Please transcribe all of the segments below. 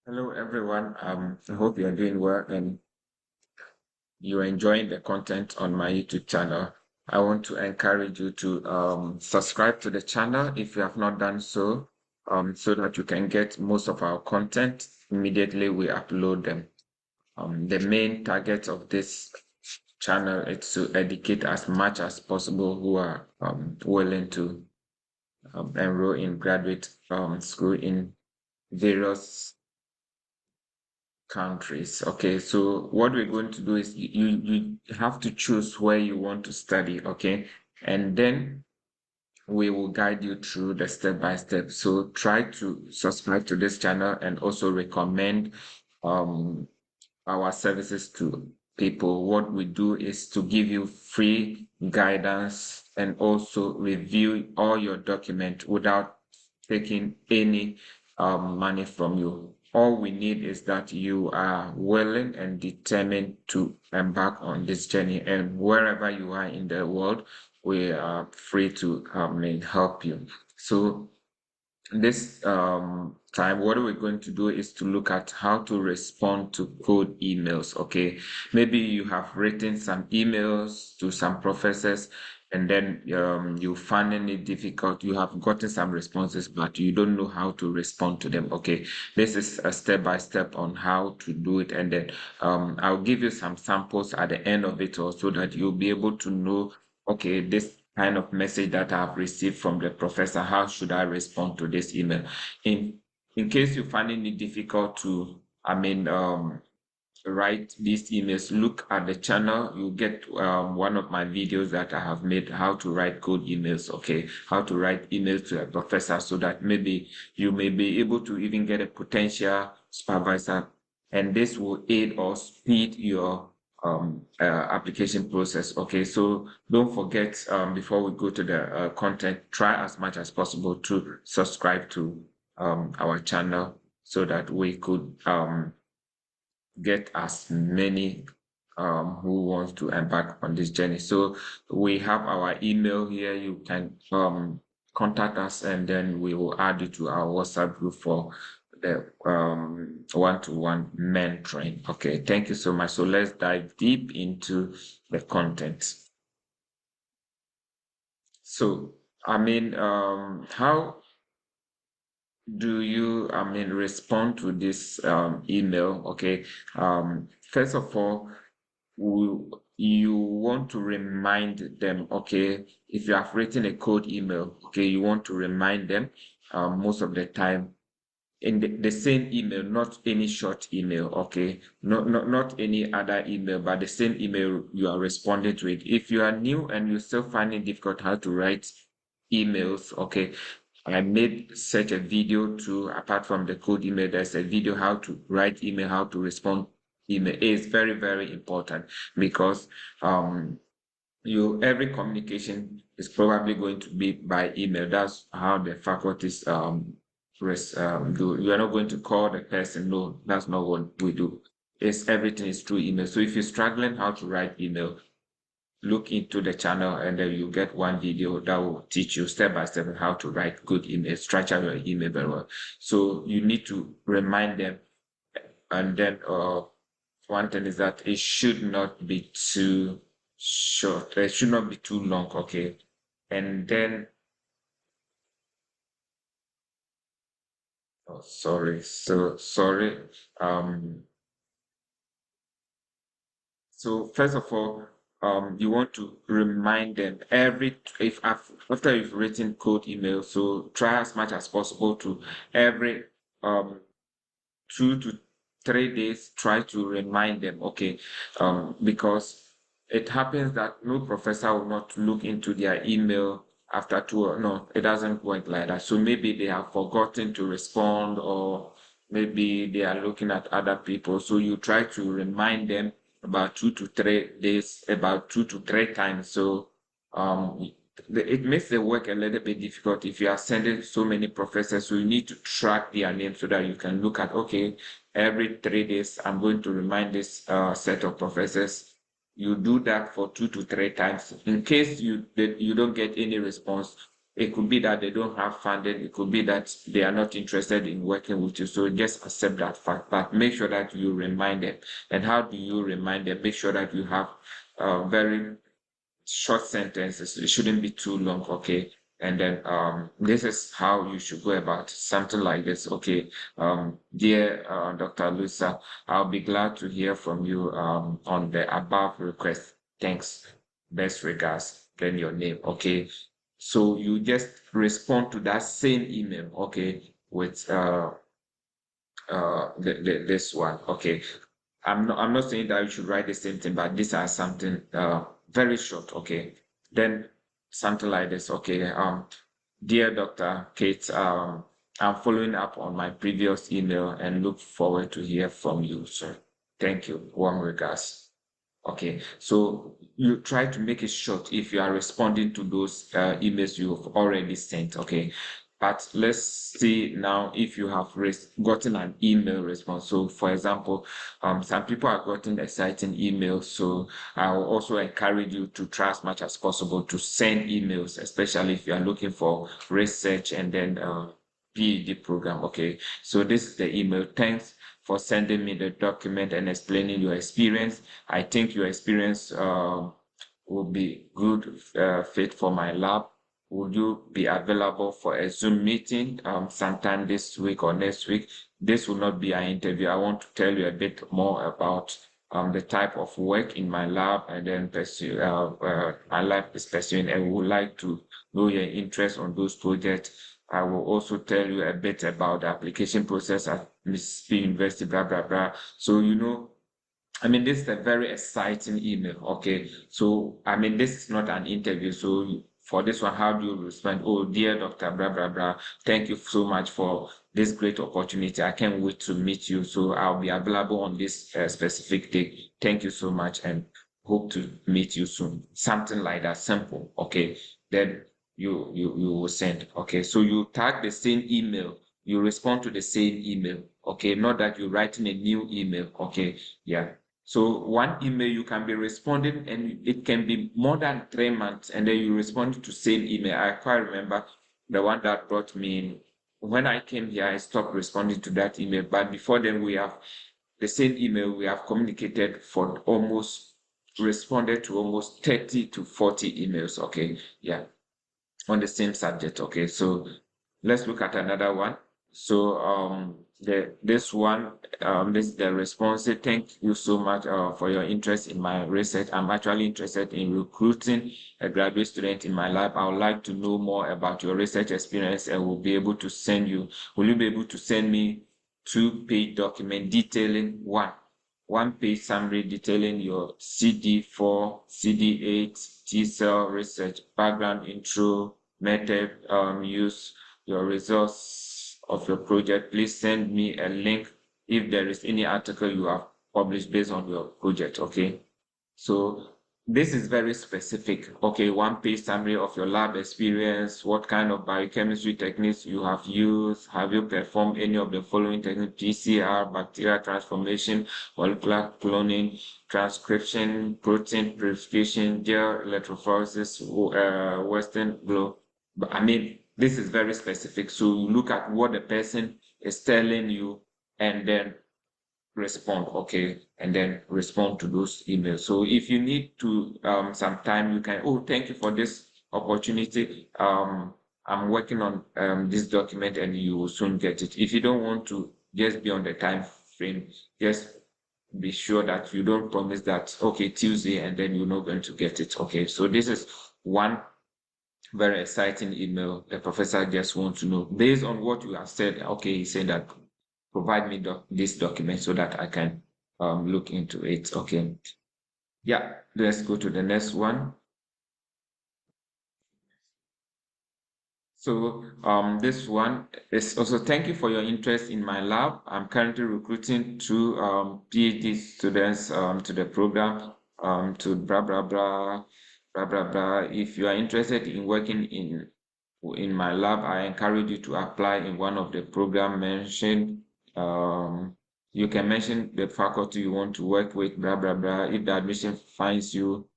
Hello, everyone. I hope you're doing well and you're enjoying the content on my YouTube channel. I want to encourage you to subscribe to the channel if you have not done so, so that you can get most of our content immediately we upload them. The main target of this channel is to educate as much as possible who are willing to enroll in graduate school in various countries. Okay, so what we're going to do is you have to choose where you want to study, okay? And then we will guide you through the step by step. So try to subscribe to this channel and also recommend um our services to people. What we do is to give you free guidance and also review all your documents without taking any money from you. All we need is that you are willing and determined to embark on this journey. And wherever you are in the world, we are free to help you. So this time, what we're going to do is to look at how to respond to cold emails. Okay, maybe you have written some emails to some professors and then you finding it difficult. You have gotten some responses, but you don't know how to respond to them. Okay, this is a step by step on how to do it, and then I'll give you some samples at the end of it, also, so that you'll be able to know. Okay, this kind of message that I've received from the professor, how should I respond to this email? In in case you're finding it difficult to, write these emails, look at the channel. You get one of my videos that I have made, how to write good emails, okay? How to write emails to a professor so that maybe you may be able to even get a potential supervisor, and this will aid or speed your application process. Okay, so don't forget, before we go to the content, try as much as possible to subscribe to our channel so that we could get as many who wants to embark on this journey. So we have our email here. You can contact us, and then we will add you to our WhatsApp group for the one-to-one mentoring. Okay, thank you so much. So let's dive deep into the content. So, how do you, respond to this email? Okay. First of all, you want to remind them, okay, if you have written a code email, okay, you want to remind them most of the time in the same email, not any short email, okay, not any other email, but the same email you are responding to it. If you are new and you still find it difficult how to write emails, okay, I made such a video too. Apart from the code email, there's a video how to write email, how to respond email. It's very, very important because you every communication is probably going to be by email. That's how the faculties do. You are not going to call the person. No, that's not what we do. It's everything is through email. So if you're struggling how to write email, look into the channel, and then you get one video that will teach you step by step how to write good email, structure your email very well. So you need to remind them, and then one thing is that it should not be too short. It should not be too long, okay? And then, oh, sorry, so sorry. Um, so first of all, you want to remind them if after you've written code email, so try as much as possible to every um 2 to 3 days, try to remind them, okay, because it happens that no professor will not look into their email after two or no, it doesn't work like that. So maybe they have forgotten to respond, or maybe they are looking at other people. So you try to remind them about 2 to 3 days, about 2 to 3 times. So um it makes the work a little bit difficult if you are sending so many professors. So you need to track their names so that you can look at, okay, every 3 days, I'm going to remind this set of professors. You do that for 2 to 3 times. In case you don't get any response, It could be that they don't have funding. It could be that they are not interested in working with you. So just accept that fact, but make sure that you remind them. And how do you remind them? Make sure that you have very short sentences. It shouldn't be too long, okay? And then this is how you should go about it. Something like this. Okay, dear Dr. Lusa, I'll be glad to hear from you on the above request. Thanks. Best regards. Then your name. Okay. So you just respond to that same email, okay, with this one. Okay. I'm not saying that you should write the same thing, but these are something very short, okay. Then something like this, okay. Dear Dr. Kate, I'm following up on my previous email and look forward to hear from you, sir. Thank you. Warm regards. Okay, so you try to make it short if you are responding to those emails you've already sent. Okay, but let's see now if you have gotten an email response. So, for example, some people are getting exciting emails. So, I will also encourage you to try as much as possible to send emails, especially if you are looking for research and then PhD program. Okay, so this is the email. Thanks for sending me the document and explaining your experience. I think your experience will be good fit for my lab. Would you be available for a Zoom meeting sometime this week or next week? This will not be an interview. I want to tell you a bit more about the type of work in my lab and then pursue my lab is pursuing and would like to know your interest on those projects. I will also tell you a bit about the application process at Mississippi University, blah, blah, blah. So, I mean, this is a very exciting email. Okay. So, I mean, this is not an interview. So, for this one, how do you respond? Oh, dear Dr. Blah, blah, blah. Thank you so much for this great opportunity. I can't wait to meet you. So, I'll be available on this specific day. Thank you so much and hope to meet you soon. Something like that. Simple. Okay. Then you will send. Okay. So, you tag the same email. You respond to the same email. Okay. Not that you're writing a new email. Okay. Yeah. So one email you can be responding and it can be more than 3 months and then you respond to same email. I quite remember the one that brought me in. When I came here, I stopped responding to that email. But before then, we have the same email. We have communicated for almost responded to almost 30 to 40 emails. Okay. Yeah. On the same subject. Okay. So let's look at another one. So this one this is the response. Say, thank you so much for your interest in my research. I'm actually interested in recruiting a graduate student in my lab. I would like to know more about your research experience and will be able to send you. Will you be able to send me 2-page document detailing one page summary detailing your CD4, CD8 T cell research background intro method use your results of your project, please send me a link if there is any article you have published based on your project. Okay. So this is very specific. Okay, 1-page summary of your lab experience, what kind of biochemistry techniques you have used, have you performed any of the following techniques, PCR, bacterial transformation, molecular cloning, transcription, protein purification, gel electrophoresis, Western blot. But I mean, this is very specific. So you look at what the person is telling you and then respond, okay, and then respond to those emails. So if you need to some time, you can, oh, thank you for this opportunity. I'm working on this document and you will soon get it. If you don't want to just be on the time frame, just be sure that you don't promise that, okay, Tuesday, and then you're not going to get it. Okay, so this is one very exciting email. The professor just wants to know based on what you have said. Okay, he said that provide me this document so that I can look into it. Okay. Yeah, let's go to the next one. So this one is also thank you for your interest in my lab. I'm currently recruiting two PhD students to the program to blah blah blah blah blah blah. If you are interested in working in my lab, I encourage you to apply in one of the program mentioned. You can mention the faculty you want to work with, blah blah blah. If the admission finds you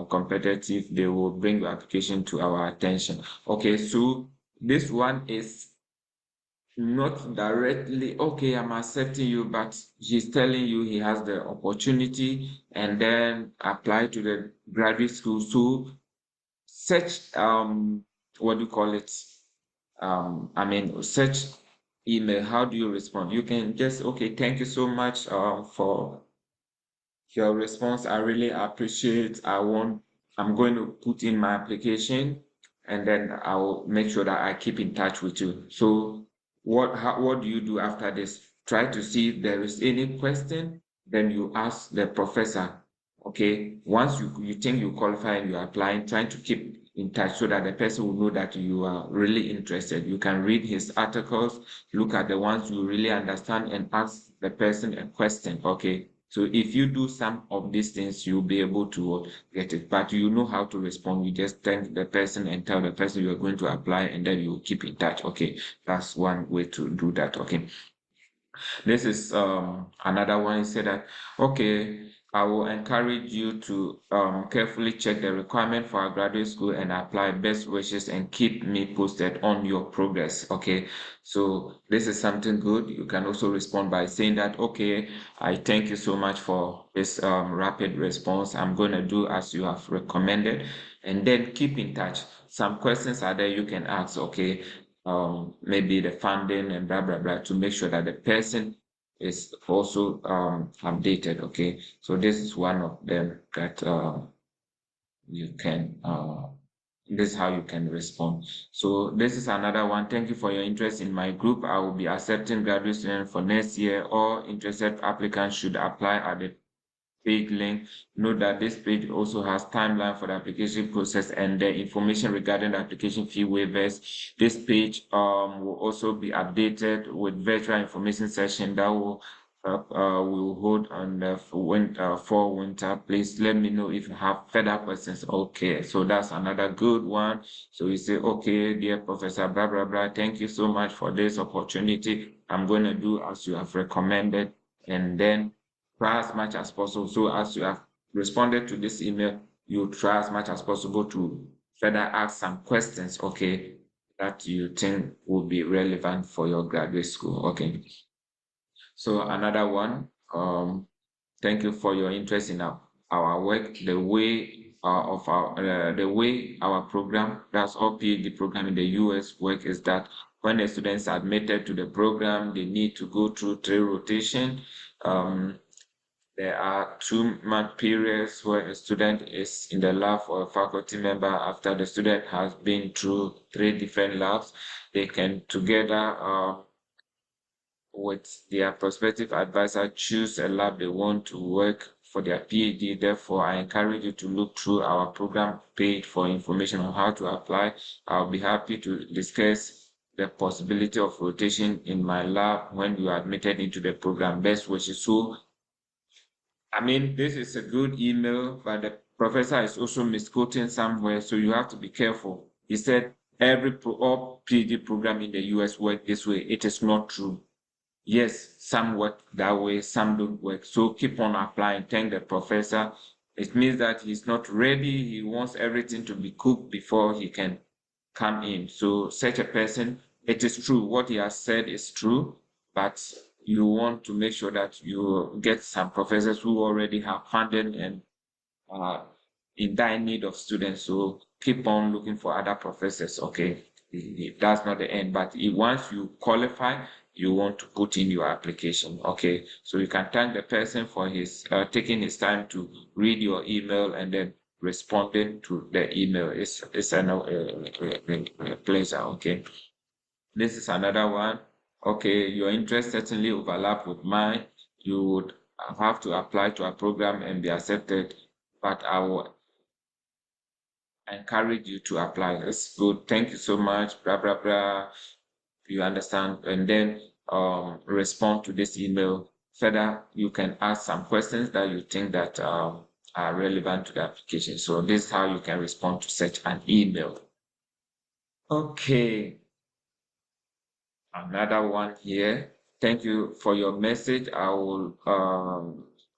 competitive, they will bring your application to our attention. Okay, so this one is not directly, okay, I'm accepting you, but he's telling you he has the opportunity and then apply to the graduate school. So search, what do you call it? Search email. How do you respond? You can just, okay, thank you so much for your response. I really appreciate. I'm going to put in my application and then I'll make sure that I keep in touch with you. So what do you do after this? Try to see if there is any question, then you ask the professor. Okay, once you think you qualify and you're applying, trying to keep in touch so that the person will know that you are really interested. You can read his articles, look at the ones you really understand and ask the person a question. Okay, so if you do some of these things, you'll be able to get it. But you know how to respond. You just thank the person and tell the person you're going to apply, and then you keep in touch. Okay, that's one way to do that. Okay. This is another one. He said that, okay, I will encourage you to carefully check the requirement for our graduate school and apply. Best wishes and keep me posted on your progress. Okay, so this is something good. You can also respond by saying that, okay, I thank you so much for this rapid response. I'm going to do as you have recommended, and then keep in touch. Some questions are there you can ask. Okay, maybe the funding and blah blah blah, to make sure that the person is also updated. Okay, so this is one of them that you can this is how you can respond. So this is another one. Thank you for your interest in my group. I will be accepting graduate students for next year. All interested applicants should apply at the page link. Note that this page also has timeline for the application process and the information regarding the application fee waivers. This page will also be updated with virtual information session that will hold on the fall winter. Please let me know if you have further questions. Okay, so that's another good one. So you say, okay, dear Professor, blah blah blah. Thank you so much for this opportunity. I'm going to do as you have recommended, and then try as much as possible. So as you have responded to this email, you try as much as possible to further ask some questions, okay, that you think will be relevant for your graduate school. Okay. So another one, thank you for your interest in our work, the way our program, that's all PhD program in the US work, is that when the students are admitted to the program, they need to go through 3 rotation. There are 2 month periods where a student is in the lab for a faculty member. After the student has been through 3 different labs, they can together with their prospective advisor choose a lab they want to work for their PhD. Therefore, I encourage you to look through our program page for information on how to apply. I'll be happy to discuss the possibility of rotation in my lab when you are admitted into the program. Best wishes. So this is a good email, but the professor is also misquoting somewhere, so you have to be careful. He said all PhD program in the US work this way. It is not true. Yes, some work that way, some don't work. So keep on applying. Thank the professor. It means that he's not ready. He wants everything to be cooked before he can come in. So such a person, it is true. What he has said is true, but you want to make sure that you get some professors who already have funding and uh, in dire need of students. So keep on looking for other professors. Okay, that's not the end, but once you qualify, you want to put in your application. Okay, so you can thank the person for his taking his time to read your email and then responding to the email. It's a pleasure. Okay, this is another one. Okay, your interest certainly overlap with mine. You would have to apply to a program and be accepted, but I will encourage you to apply. It's good. Thank you so much. Blah blah blah. You understand, and then respond to this email. Further, you can ask some questions that you think that are relevant to the application. So this is how you can respond to such an email. Okay, another one here. Thank you for your message. I will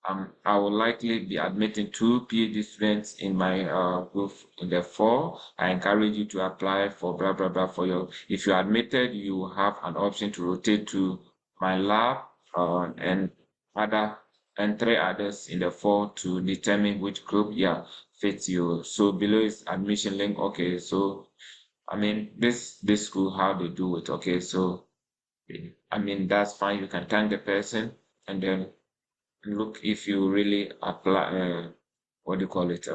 I will likely be admitting two PhD students in my group in the fall. I encourage you to apply for blah blah blah for your. If you're admitted, you have an option to rotate to my lab and other and three others in the fall to determine which group yeah fits you. So below is admission link. Okay, so I mean this school how they do it. Okay, so I mean that's fine. You can thank the person and then look if you really apply, what do you call it,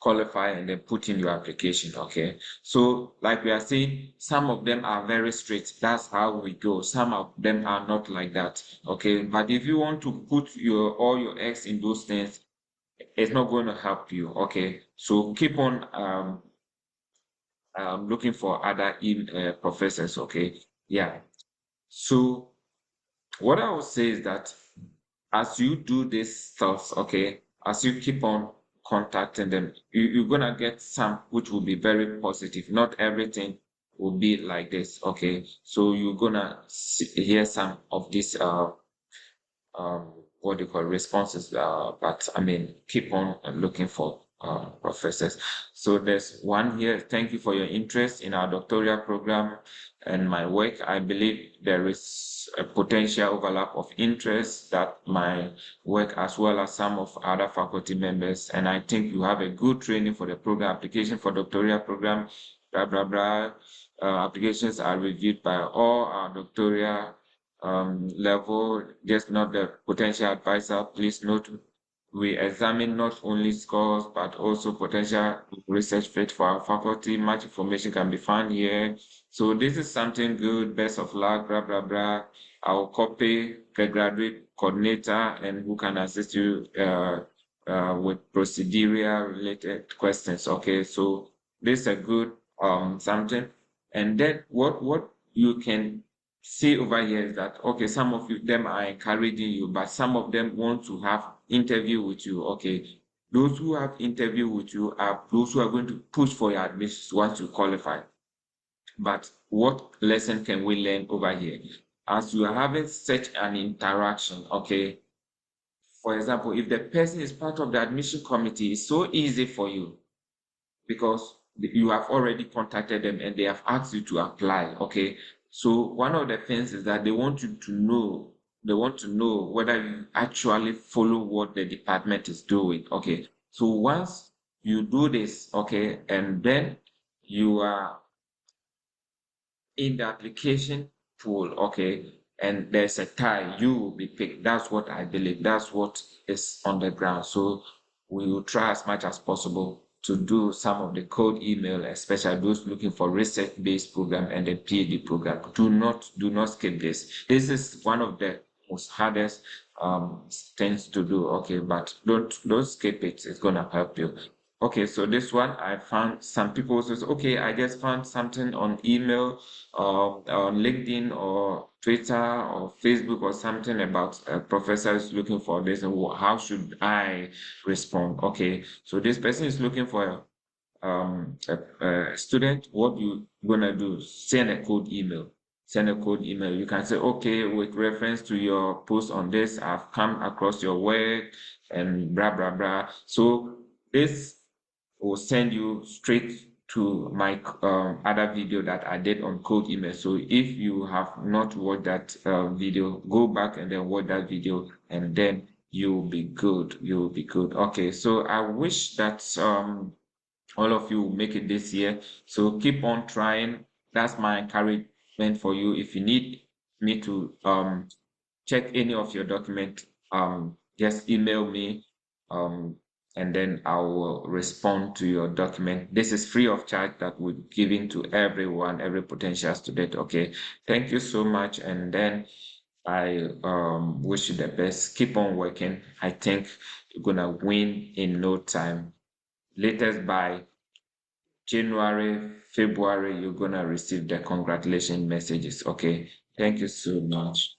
qualify and then put in your application. Okay. So, like we are saying, some of them are very strict. That's how we go. Some of them are not like that. Okay. But if you want to put your all your eggs in those things, it's not going to help you. Okay. So keep on looking for other professors. Okay. Yeah. So what I would say is that as you do this stuff, okay, as you keep on contacting them, you're gonna get some which will be very positive. Not everything will be like this, okay? So you're gonna hear some of these what do you call responses, but I mean keep on looking for professors. So there's one here. Thank you for your interest in our doctoral program and my work. I believe there is a potential overlap of interest that my work as well as some of other faculty members, and I think you have a good training for the program application for doctoral program, blah blah blah. Applications are reviewed by all our doctoral level, just not the potential advisor. Please note, we examine not only scores, but also potential research fit for our faculty. Much information can be found here. So this is something good. Best of luck, blah, blah, blah. I'll copy the graduate coordinator and who can assist you with procedural related questions. Okay, so this is a good something. And then what you can see over here is that okay, some of them are encouraging you, but some of them want to have interview with you. Okay, those who have interview with you are those who are going to push for your admissions once you qualify. But what lesson can we learn over here? As you are having such an interaction, okay, for example, if the person is part of the admission committee, it's so easy for you because you have already contacted them and they have asked you to apply. Okay. So one of the things is that they want you to know, they want to know whether you actually follow what the department is doing. Okay. So once you do this, okay, and then you are in the application pool, okay, and there's a tie, you will be picked. That's what I believe. That's what is on the ground. So we will try as much as possible to do some of the code email, especially those looking for research-based program and the PhD program. Do not skip this. This is one of the most hardest things to do. Okay, but don't skip it. It's gonna help you. Okay, so this one I found some people says, okay, I just found something on email on LinkedIn or Twitter or Facebook or something about professors looking for this and how should I respond? Okay, so this person is looking for a student. What you gonna do? Send a code email. Send a code email. You can say, okay, with reference to your post on this, I've come across your work and blah blah blah. So this will send you straight to my other video that I did on code email. So if you have not watched that video, go back and then watch that video, and then you'll be good. You'll be good. Okay, so I wish that all of you will make it this year. So keep on trying. That's my encouragement for you. If you need me to check any of your document, just email me, um, and then I will respond to your document. This is free of charge that we're giving to everyone, every potential student. Okay, thank you so much, and then I wish you the best. Keep on working. I think you're gonna win in no time. Latest by January, February, you're gonna receive the congratulation messages. Okay, thank you so much.